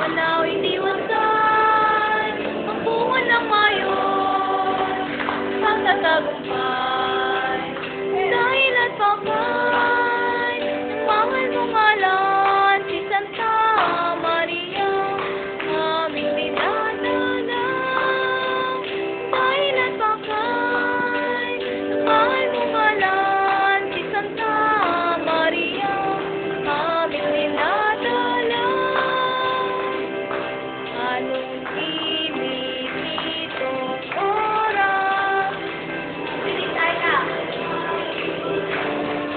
Manawin diwasan ang bunga ng mayon ang natagumpay dahil at pakay mahal mo ngalan si Santa Maria aming dinadala dahil at pakay mahal mo ngalan si Santa Maria aming dinadala. Anong ibig nitong oras? Silitay ka.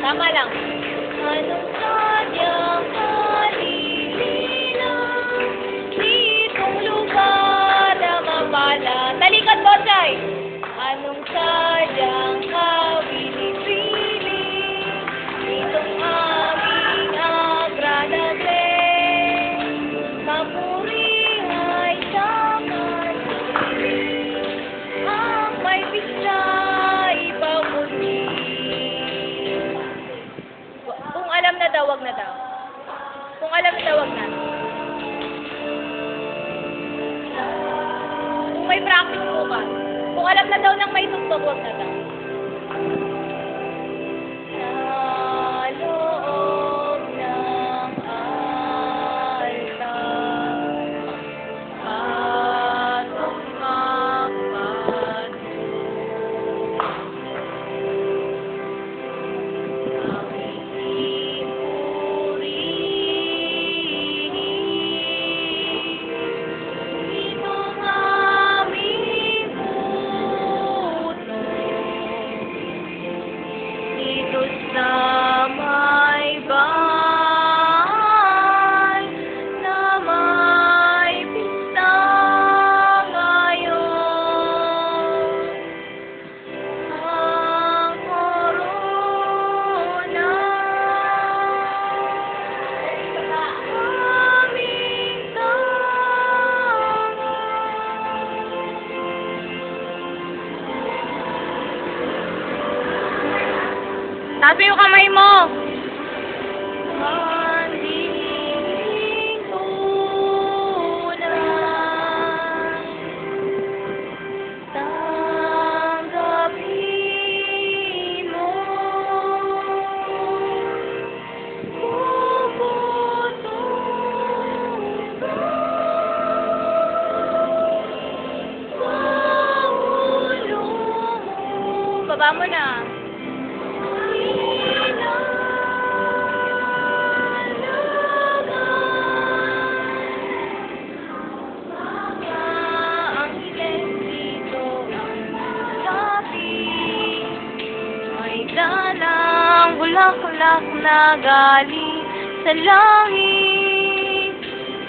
Tama lang. Anong sadyang kalililang nitong lugar na mapala? Talikod mo, Chay! Anong sadyang kawili-wili nitong aming agradable? Mapuring ay samanili ang may pista ipagmuli. Kung alam na daw, wag na daw. Kung alam na daw, wag na. Kung may practice po ka. Kung alam na daw nang may tugtog, wag na daw. Sa loob ng altar, atong magpatuloy. Aming purihin itong aming puno dito sa may bahay na may pista ngayon. Ang korona aming tangan. Tabi yung kamay mo. Handing tunay, tanggapin mo. Puputulong ka sa ulo mo. Baba mo na. Dalang bulaklak na galing sa langit.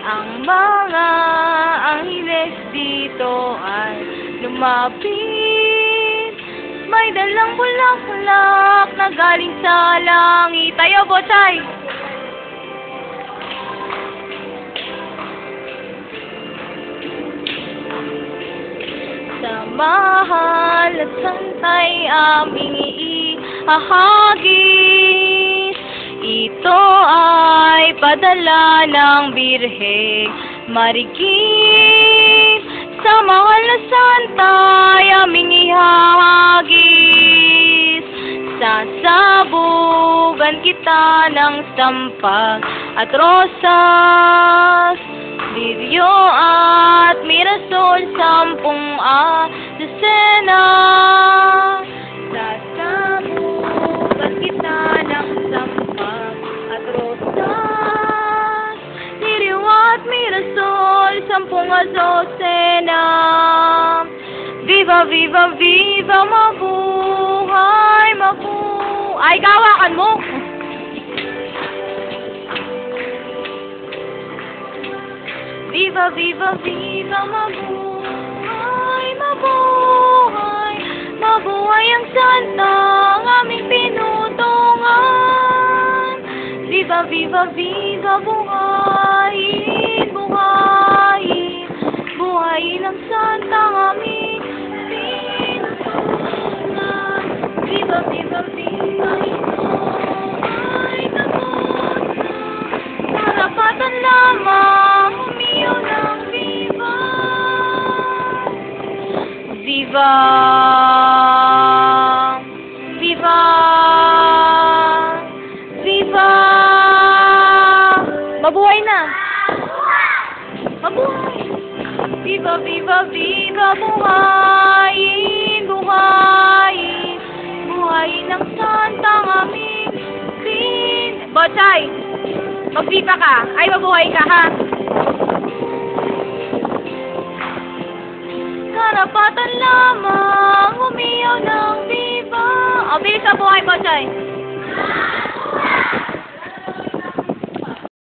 Ang mga angles dito ay lumapit. May dalang bulaklak na galing sa langit. Tayo, Bochay! Sa mahal at santay aming iahagis. Ito ay padala ng Birheng Marikit. Sa mahal na santay aming ihahagis. Sasabugan kita ng sampag at rosas, liryo at mirasol, 10 dosena. Sasabugan kita ng sampag at rosas, liryo at mirasol, 10 dosena. Viva, viva, viva, mabuhay, mabuhay. Ay, kawakan mo! Viva, viva, viva, mabuhay, mabuhay, mabuhay ang santang aming pinutungan. Viva, viva, viva, buhayin, buhayin, buhayin ang santang aming pinutungan. Viva, viva, viva, ito ay tapos na. Karapatan lamang umiyak. Viva! Viva! Viva! Mabuhay na! Mabuhay! Viva, viva, viva! Buhayin, buhayin! Buhayin ng santang aming Bochay! Mag-viva ka! Ay, mabuhay ka, ha? Karapatan lamang umiyaw ng viva. O, bilis sa buhay, Bochay.